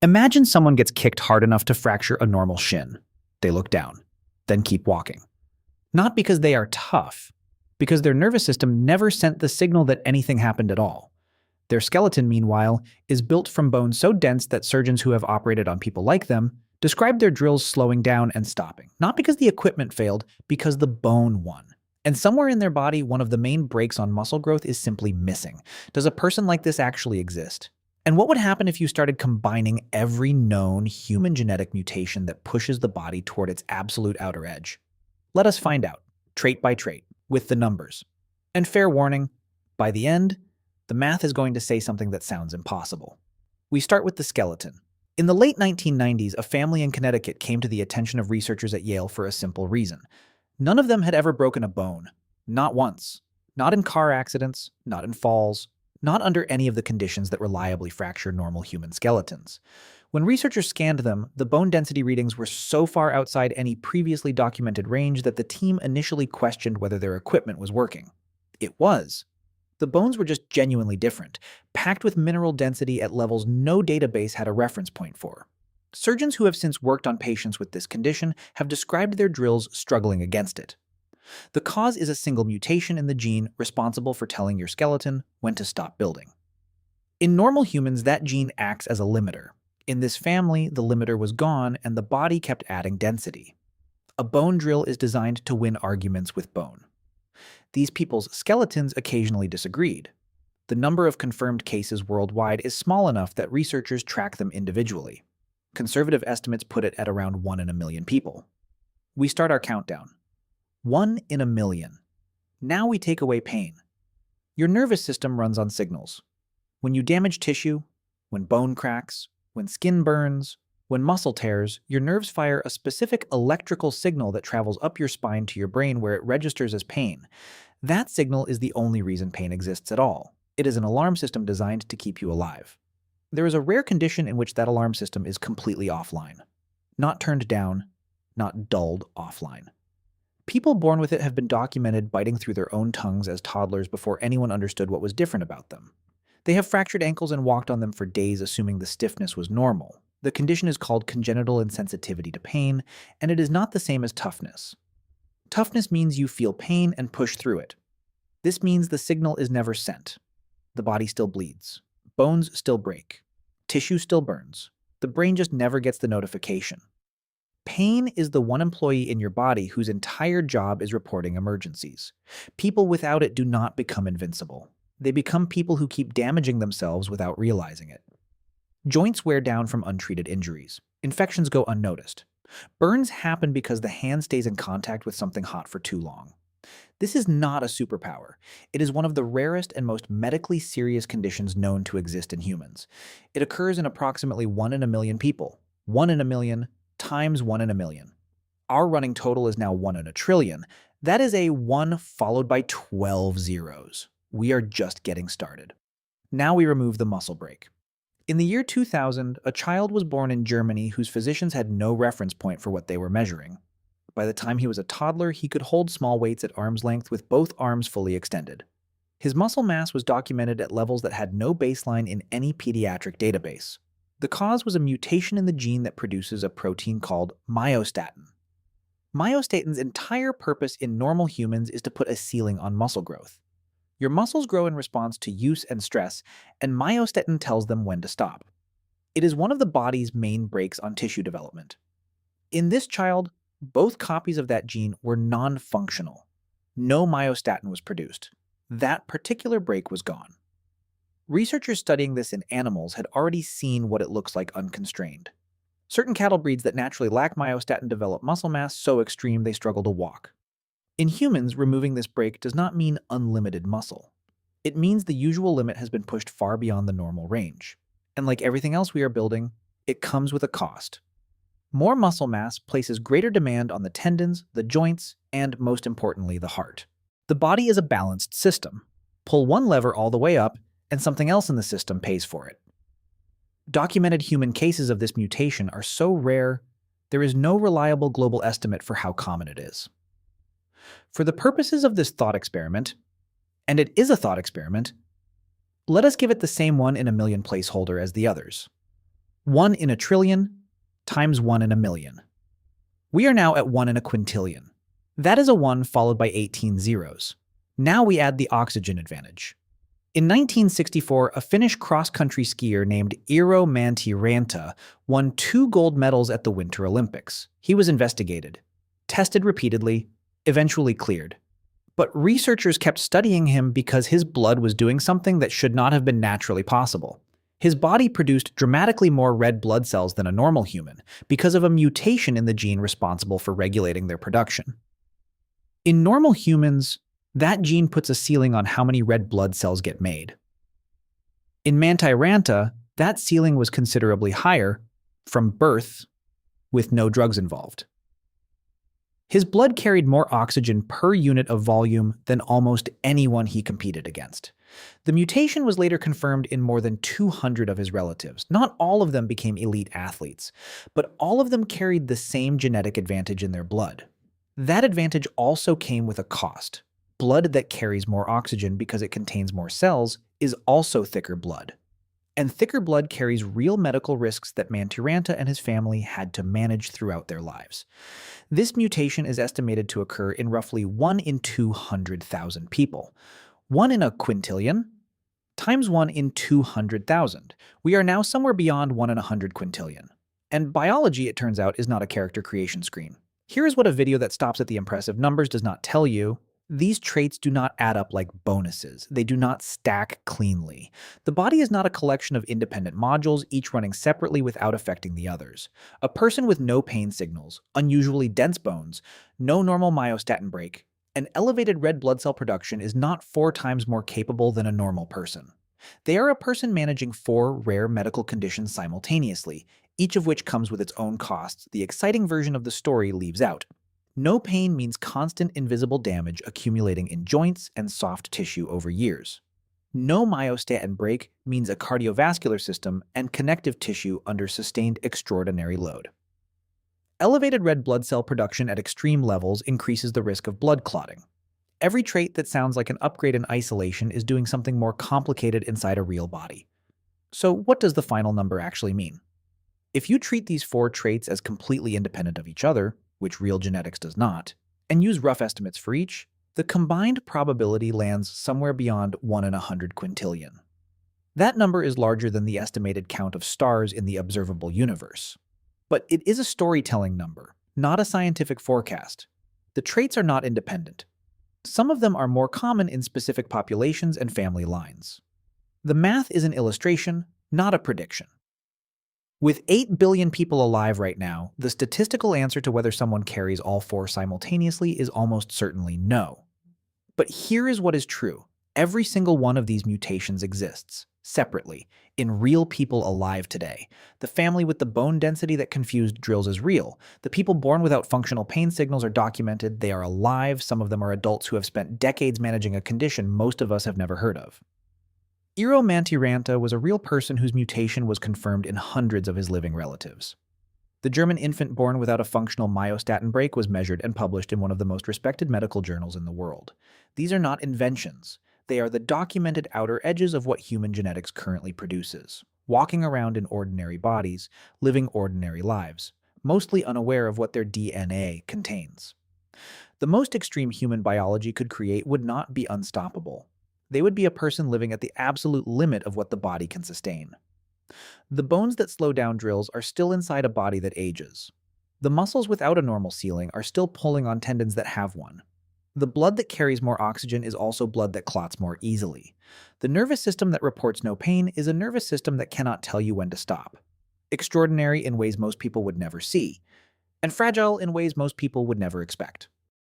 Imagine someone gets kicked hard enough to fracture a normal shin. They look down, then keep walking. Not because they are tough, because their nervous system never sent the signal that anything happened at all. Their skeleton, meanwhile, is built from bone so dense that surgeons who have operated on people like them describe their drills slowing down and stopping. Not because the equipment failed, because the bone won. And somewhere in their body, one of the main brakes on muscle growth is simply missing. Does a person like this actually exist? And what would happen if you started combining every known human genetic mutation that pushes the body toward its absolute outer edge? Let us find out, trait by trait, with the numbers. And fair warning, by the end, the math is going to say something that sounds impossible. We start with the skeleton. In the late 1990s, a family in Connecticut came to the attention of researchers at Yale for a simple reason. None of them had ever broken a bone. Not once. Not in car accidents, not in falls, not under any of the conditions that reliably fracture normal human skeletons. When researchers scanned them, the bone density readings were so far outside any previously documented range that the team initially questioned whether their equipment was working. It was. The bones were just genuinely different, packed with mineral density at levels no database had a reference point for. Surgeons who have since worked on patients with this condition have described their drills struggling against it. The cause is a single mutation in the gene responsible for telling your skeleton when to stop building. In normal humans, that gene acts as a limiter. In this family, the limiter was gone and the body kept adding density. A bone drill is designed to win arguments with bone. These people's skeletons occasionally disagreed. The number of confirmed cases worldwide is small enough that researchers track them individually. Conservative estimates put it at around 1 in a million people. We start our countdown. 1 in a million. Now we take away pain. Your nervous system runs on signals. When you damage tissue, when bone cracks, when skin burns, when muscle tears, your nerves fire a specific electrical signal that travels up your spine to your brain where it registers as pain. That signal is the only reason pain exists at all. It is an alarm system designed to keep you alive. There is a rare condition in which that alarm system is completely offline. Not turned down, not dulled offline. People born with it have been documented biting through their own tongues as toddlers before anyone understood what was different about them. They have fractured ankles and walked on them for days assuming the stiffness was normal. The condition is called congenital insensitivity to pain, and it is not the same as toughness. Toughness means you feel pain and push through it. This means the signal is never sent. The body still bleeds. Bones still break. Tissue still burns. The brain just never gets the notification. Pain is the one employee in your body whose entire job is reporting emergencies. People without it do not become invincible. They become people who keep damaging themselves without realizing it. Joints wear down from untreated injuries. Infections go unnoticed. Burns happen because the hand stays in contact with something hot for too long. This is not a superpower. It is one of the rarest and most medically serious conditions known to exist in humans. It occurs in approximately 1 in a million people. 1 in a million times 1 in a million. Our running total is now 1 in a trillion. That is a 1 followed by 12 zeros. We are just getting started. Now we remove the muscle brake. In the year 2000, a child was born in Germany whose physicians had no reference point for what they were measuring. By the time he was a toddler, he could hold small weights at arm's length with both arms fully extended. His muscle mass was documented at levels that had no baseline in any pediatric database. The cause was a mutation in the gene that produces a protein called myostatin. Myostatin's entire purpose in normal humans is to put a ceiling on muscle growth. Your muscles grow in response to use and stress, and myostatin tells them when to stop. It is one of the body's main brakes on tissue development. In this child, both copies of that gene were non-functional. No myostatin was produced. That particular brake was gone. Researchers studying this in animals had already seen what it looks like unconstrained. Certain cattle breeds that naturally lack myostatin develop muscle mass so extreme they struggle to walk. In humans, removing this brake does not mean unlimited muscle. It means the usual limit has been pushed far beyond the normal range. And like everything else we are building, it comes with a cost. More muscle mass places greater demand on the tendons, the joints, and most importantly, the heart. The body is a balanced system. Pull one lever all the way up, and something else in the system pays for it. Documented human cases of this mutation are so rare, there is no reliable global estimate for how common it is. For the purposes of this thought experiment, and it is a thought experiment, let us give it the same 1 in a million placeholder as the others. 1 in a trillion times 1 in a million. We are now at 1 in a quintillion. That is a 1 followed by 18 zeros. Now we add the oxygen advantage. In 1964, a Finnish cross-country skier named Eero Mäntyranta won 2 gold medals at the Winter Olympics. He was investigated, tested repeatedly, eventually cleared. But researchers kept studying him because his blood was doing something that should not have been naturally possible. His body produced dramatically more red blood cells than a normal human because of a mutation in the gene responsible for regulating their production. In normal humans, that gene puts a ceiling on how many red blood cells get made. In Mäntyranta, that ceiling was considerably higher from birth with no drugs involved. His blood carried more oxygen per unit of volume than almost anyone he competed against. The mutation was later confirmed in more than 200 of his relatives. Not all of them became elite athletes, but all of them carried the same genetic advantage in their blood. That advantage also came with a cost. Blood that carries more oxygen because it contains more cells is also thicker blood. And thicker blood carries real medical risks that Mäntyranta and his family had to manage throughout their lives. This mutation is estimated to occur in roughly 1 in 200,000 people. 1 in a quintillion times 1 in 200,000. We are now somewhere beyond 1 in 100 quintillion. And biology, it turns out, is not a character creation screen. Here is what a video that stops at the impressive numbers does not tell you. These traits do not add up like bonuses. They do not stack cleanly. The body is not a collection of independent modules, each running separately without affecting the others. A person with no pain signals, unusually dense bones, no normal myostatin break, and elevated red blood cell production is not 4 times more capable than a normal person. They are a person managing 4 rare medical conditions simultaneously, each of which comes with its own costs the exciting version of the story leaves out. No pain means constant invisible damage accumulating in joints and soft tissue over years. No myostatin break means a cardiovascular system and connective tissue under sustained extraordinary load. Elevated red blood cell production at extreme levels increases the risk of blood clotting. Every trait that sounds like an upgrade in isolation is doing something more complicated inside a real body. So what does the final number actually mean? If you treat these 4 traits as completely independent of each other, which real genetics does not, and use rough estimates for each, the combined probability lands somewhere beyond 1 in 100 quintillion. That number is larger than the estimated count of stars in the observable universe. But it is a storytelling number, not a scientific forecast. The traits are not independent. Some of them are more common in specific populations and family lines. The math is an illustration, not a prediction. With 8 billion people alive right now, the statistical answer to whether someone carries all 4 simultaneously is almost certainly no. But here is what is true. Every single one of these mutations exists, separately, in real people alive today. The family with the bone density that confused drills is real. The people born without functional pain signals are documented. They are alive. Some of them are adults who have spent decades managing a condition most of us have never heard of. Eero Mäntyranta was a real person whose mutation was confirmed in hundreds of his living relatives. The German infant born without a functional myostatin break was measured and published in one of the most respected medical journals in the world. These are not inventions. They are the documented outer edges of what human genetics currently produces, walking around in ordinary bodies, living ordinary lives, mostly unaware of what their DNA contains. The most extreme human biology could create would not be unstoppable. They would be a person living at the absolute limit of what the body can sustain. The bones that slow down drills are still inside a body that ages. The muscles without a normal ceiling are still pulling on tendons that have one. The blood that carries more oxygen is also blood that clots more easily. The nervous system that reports no pain is a nervous system that cannot tell you when to stop. Extraordinary in ways most people would never see, and fragile in ways most people would never expect.